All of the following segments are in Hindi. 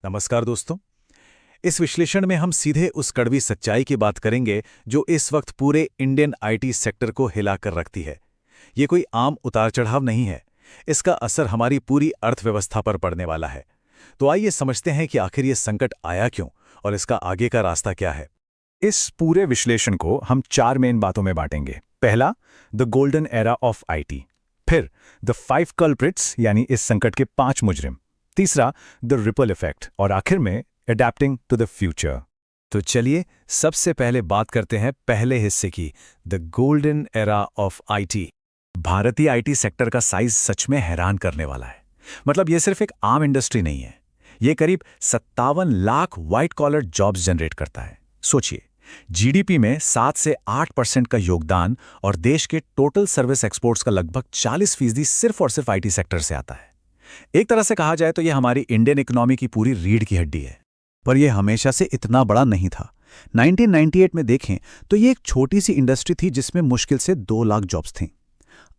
नमस्कार दोस्तों। इस विश्लेषण में हम सीधे उस कड़वी सच्चाई की बात करेंगे जो इस वक्त पूरे इंडियन आईटी सेक्टर को हिलाकर रखती है। ये कोई आम उतार चढ़ाव नहीं है। इसका असर हमारी पूरी अर्थव्यवस्था पर पड़ने वाला है। तो आइए समझते हैं कि आखिर ये संकट आया क्यों और इसका आगे का रास्ता क्या है। इस पूरे विश्लेषण को हम 4 मेन बातों में बांटेंगे। पहला, the golden era of IT. फिर द 5 कल्प्रिट्स यानी इस संकट के 5 मुजरिम। तीसरा, द रिपल इफेक्ट। और आखिर में अडैप्टिंग टू द फ्यूचर। तो चलिए सबसे पहले बात करते हैं पहले हिस्से की, the golden era of IT. भारतीय आईटी सेक्टर का साइज सच में हैरान करने वाला है। मतलब ये सिर्फ एक आम इंडस्ट्री नहीं है। ये करीब 57 lakh white collar jobs generate करता है। सोचिए, जीडीपी में 7 से 8% का योगदान और देश के टोटल सर्विस एक्सपोर्ट्स का लगभग 40% सिर्फ और सिर्फ आईटी सेक्टर से आता है। एक तरह से कहा जाए तो यह हमारी इंडियन इकोनॉमी की पूरी रीढ़ की हड्डी है। पर यह हमेशा से इतना बड़ा नहीं था। 1998 में देखें तो ये एक छोटी सी इंडस्ट्री थी जिसमें मुश्किल से 2 लाख जॉब्स थीं।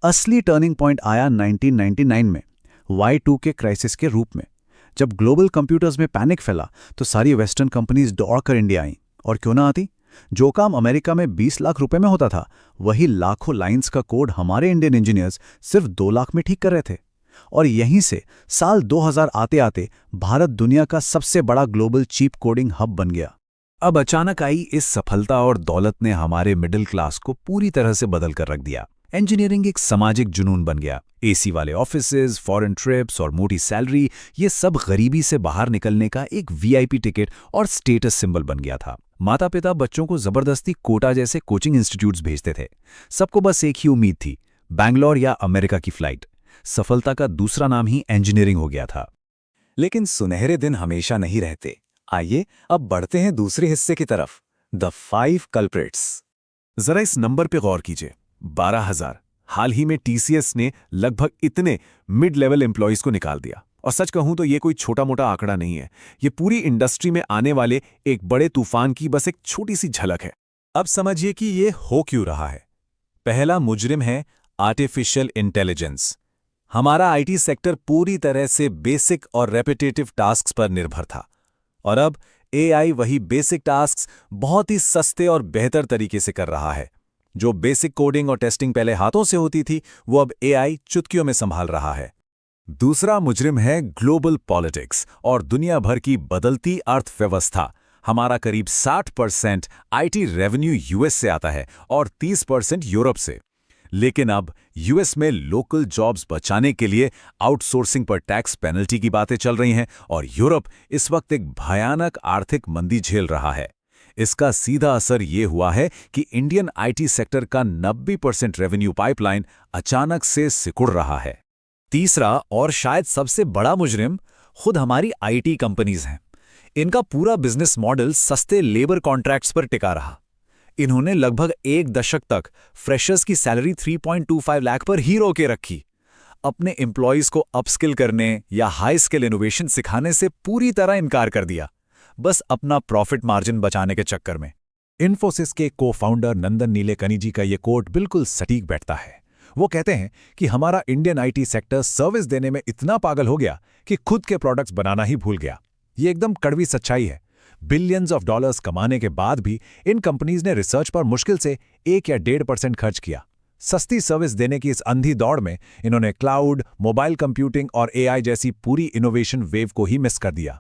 असली टर्निंग पॉइंट आया 1999 में, Y2K क्राइसिस के रूप में। जब ग्लोबल कंप्यूटर्स में पैनिक फैला तो सारी वेस्टर्न कंपनीज दौड़कर इंडिया आईं। और क्यों ना आती? जो काम अमेरिका में 20 लाख रुपए में होता था, वही लाखों लाइन्स का कोड हमारे इंडियन इंजीनियर्स सिर्फ 2 लाख में ठीक कर रहे थे। और यहीं से साल 2000 आते आते भारत दुनिया का सबसे बड़ा ग्लोबल चीप कोडिंग हब बन गया। अब अचानक आई इस सफलता और दौलत ने हमारे मिडिल क्लास को पूरी तरह से बदल कर रख दिया। इंजीनियरिंग एक सामाजिक जुनून बन गया। एसी वाले ऑफिसेज, फॉरेन ट्रिप्स और मोटी सैलरी, ये सब गरीबी से बाहर निकलने का एक वीआईपी टिकट और स्टेटस सिंबल बन गया था। माता पिता बच्चों को जबरदस्ती कोटा जैसे कोचिंग इंस्टीट्यूट्स भेजते थे। सबको बस एक ही उम्मीद थी, बैंगलोर या अमेरिका की फ्लाइट। सफलता का दूसरा नाम ही इंजीनियरिंग हो गया था। लेकिन सुनहरे दिन हमेशा नहीं रहते। आइए अब बढ़ते हैं दूसरे हिस्से की तरफ, द 5 कल्प्रिट्स। जरा इस नंबर पे गौर कीजिए, 12,000। हाल ही में टीसीएस ने लगभग इतने मिड लेवल एम्प्लॉयज को निकाल दिया। और सच कहूं तो ये कोई छोटा मोटा आंकड़ा नहीं है। ये पूरी इंडस्ट्री में आने वाले एक बड़े तूफान की बस एक छोटी सी झलक है। अब समझिए कि ये हो क्यों रहा है। पहला मुजरिम है आर्टिफिशियल इंटेलिजेंस। हमारा आईटी सेक्टर पूरी तरह से बेसिक और रेपिटेटिव टास्क्स पर निर्भर था। और अब एआई वही बेसिक टास्क्स बहुत ही सस्ते और बेहतर तरीके से कर रहा है। जो बेसिक कोडिंग और टेस्टिंग पहले हाथों से होती थी, वो अब एआई चुटकियों में संभाल रहा है। दूसरा मुजरिम है ग्लोबल पॉलिटिक्स और दुनिया भर की बदलती अर्थव्यवस्था। हमारा करीब 60% आईटी रेवेन्यू यूएस से आता है और 30% यूरोप से। लेकिन अब यूएस में लोकल जॉब्स बचाने के लिए आउटसोर्सिंग पर टैक्स पेनल्टी की बातें चल रही हैं और यूरोप इस वक्त एक भयानक आर्थिक मंदी झेल रहा है। इसका सीधा असर ये हुआ है कि इंडियन आईटी सेक्टर का 90% रेवेन्यू पाइपलाइन अचानक से सिकुड़ रहा है। तीसरा और शायद सबसे बड़ा मुजरिम खुद हमारी आईटी कंपनीज हैं। इनका पूरा बिजनेस मॉडल सस्ते लेबर कॉन्ट्रैक्ट्स पर टिका रहा। इन्होंने लगभग 1 दशक तक फ्रेशर्स की सैलरी 3.25 लाख पर ही रोके रखी। अपने एम्प्लॉयज को अपस्किल करने या हाई स्किल इनोवेशन सिखाने से पूरी तरह इनकार कर दिया, बस अपना प्रॉफिट मार्जिन बचाने के चक्कर में। इन्फोसिस के को फाउंडर नंदन नीलेकनी जी का ये कोट बिल्कुल सटीक बैठता है। वो कहते हैं कि हमारा इंडियन आईटी सेक्टर सर्विस देने में इतना पागल हो गया कि खुद के प्रोडक्ट्स बनाना ही भूल गया। ये एकदम कड़वी सच्चाई है। बिलियंस ऑफ डॉलर्स कमाने के बाद भी इन कंपनीज ने रिसर्च पर मुश्किल से 1 या 1.5% खर्च किया। सस्ती सर्विस देने की इस अंधी दौड़ में इन्होंने क्लाउड, मोबाइल कंप्यूटिंग और एआई जैसी पूरी इनोवेशन वेव को ही मिस कर दिया।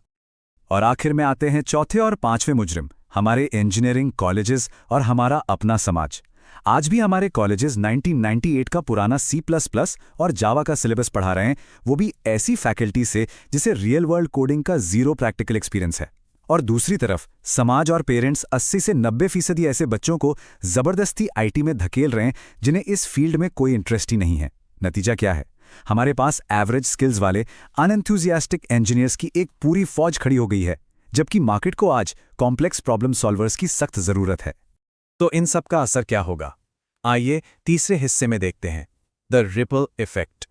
और आखिर में आते हैं चौथे और 5वें मुजरिम, हमारे इंजीनियरिंग कॉलेजेस और हमारा अपना समाज। आज भी हमारे कॉलेजेस 1998 का पुराना C++ और जावा का सिलेबस पढ़ा रहे हैं, वो भी ऐसी फैकल्टी से जिसे रियल वर्ल्ड कोडिंग का 0 प्रैक्टिकल एक्सपीरियंस है। और दूसरी तरफ समाज और पेरेंट्स 80 से 90% ऐसे बच्चों को जबरदस्ती आईटी में धकेल रहे हैं जिन्हें इस फील्ड में कोई इंटरेस्ट ही नहीं है। नतीजा क्या है? हमारे पास एवरेज स्किल्स वाले अनएंथुजियास्टिक इंजीनियर्स की एक पूरी फौज खड़ी हो गई है, जबकि मार्केट को आज कॉम्प्लेक्स प्रॉब्लम सॉल्वर्स की सख्त जरूरत है। तो इन सब का असर क्या होगा? आइए तीसरे हिस्से में देखते हैं, द रिपल इफेक्ट।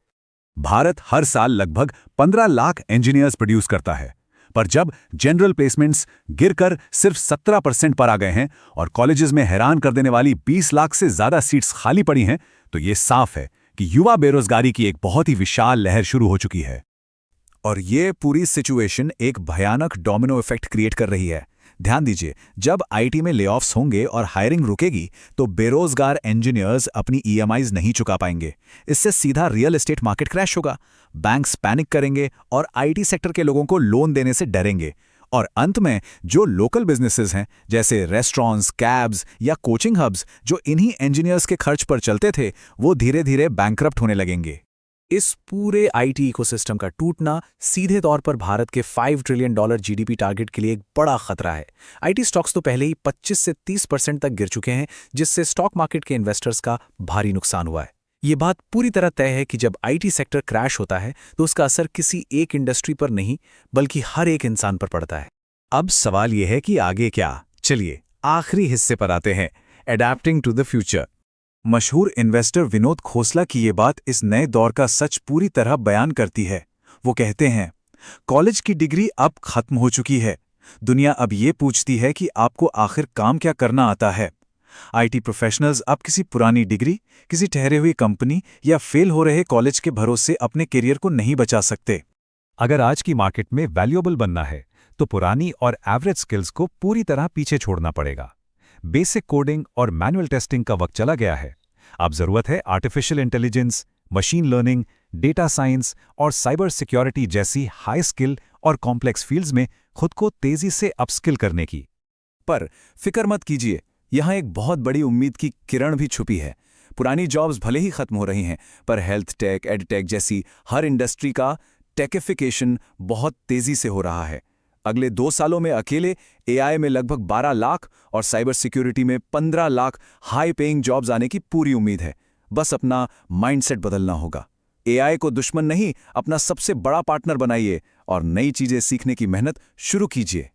भारत हर साल लगभग 15 लाख इंजीनियर्स प्रोड्यूस करता है, पर जब जनरल प्लेसमेंट्स गिरकर सिर्फ 17% पर आ गए हैं और कॉलेजेस में हैरान कर देने वाली 20 लाख से ज्यादा सीट्स खाली पड़ी हैं, तो ये साफ है कि युवा बेरोजगारी की एक बहुत ही विशाल लहर शुरू हो चुकी है। और ये पूरी सिचुएशन एक भयानक डोमिनो इफेक्ट क्रिएट कर रही है। ध्यान दीजिए, जब आईटी में लेऑफ्स होंगे और हायरिंग रुकेगी तो बेरोजगार इंजीनियर्स अपनी ईएमआईज नहीं चुका पाएंगे। इससे सीधा रियल एस्टेट मार्केट क्रैश होगा, बैंक्स पैनिक करेंगे और आईटी सेक्टर के लोगों को लोन देने से डरेंगे। और अंत में जो लोकल बिजनेसेस हैं जैसे रेस्टोरेंट्स, कैब्स या कोचिंग हब्स जो इन्हीं इंजीनियर्स के खर्च पर चलते थे, वो धीरे धीरे बैंकरप्ट होने लगेंगे। इस पूरे आईटी इकोसिस्टम का टूटना सीधे तौर पर भारत के $5 ट्रिलियन जीडीपी टारगेट के लिए एक बड़ा खतरा है। आईटी स्टॉक्स तो पहले ही 25 से 30% तक गिर चुके हैं, जिससे स्टॉक मार्केट के इन्वेस्टर्स का भारी नुकसान हुआ है। ये बात पूरी तरह तय है कि जब आईटी सेक्टर क्रैश होता है तो उसका असर किसी एक इंडस्ट्री पर नहीं बल्कि हर एक इंसान पर पड़ता है। अब सवाल यह है कि आगे क्या? चलिए आखिरी हिस्से पर आते हैं, अडैप्टिंग टू द फ्यूचर। मशहूर इन्वेस्टर विनोद खोसला की ये बात इस नए दौर का सच पूरी तरह बयान करती है। वो कहते हैं, कॉलेज की डिग्री अब खत्म हो चुकी है। दुनिया अब ये पूछती है कि आपको आखिर काम क्या करना आता है। आईटी प्रोफेशनल्स अब किसी पुरानी डिग्री, किसी ठहरे हुई कंपनी या फेल हो रहे कॉलेज के भरोसे अपने करियर को नहीं बचा सकते। अगर आज की मार्केट में वैल्यूएबल बनना है तो पुरानी और एवरेज स्किल्स को पूरी तरह पीछे छोड़ना पड़ेगा। बेसिक कोडिंग और मैनुअल टेस्टिंग का वक्त चला गया है। अब जरूरत है artificial intelligence, machine learning, data science और साइबर सिक्योरिटी जैसी हाई स्किल और कॉम्प्लेक्स फील्ड्स में खुद को तेजी से अपस्किल करने की। पर फिक्र मत कीजिए, यहाँ एक बहुत बड़ी उम्मीद की किरण भी छुपी है। पुरानी जॉब्स भले ही खत्म हो रही हैं, पर हेल्थ टेक, एडटेक जैसी हर इंडस्ट्री का टेकिफिकेशन बहुत तेजी से हो रहा है। अगले 2 सालों में अकेले एआई में लगभग 12 लाख और साइबर सिक्योरिटी में 15 लाख हाई पेइंग जॉब्स आने की पूरी उम्मीद है। बस अपना माइंडसेट बदलना होगा। एआई को दुश्मन नहीं, अपना सबसे बड़ा पार्टनर बनाइए और नई चीजें सीखने की मेहनत शुरू कीजिए।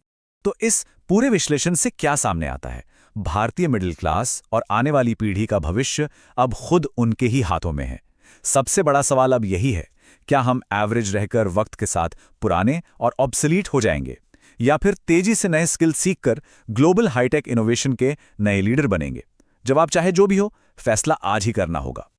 तो इस पूरे विश्लेषण से क्या सामने आता है? भारतीय मिडिल क्लास और आने वाली पीढ़ी का भविष्य अब खुद उनके ही हाथों में है। सबसे बड़ा सवाल अब यही है, क्या हम एवरेज रहकर वक्त के साथ पुराने और ऑब्सोलीट हो जाएंगे, या फिर तेजी से नए स्किल सीखकर ग्लोबल हाईटेक इनोवेशन के नए लीडर बनेंगे? जवाब चाहे जो भी हो, फैसला आज ही करना होगा।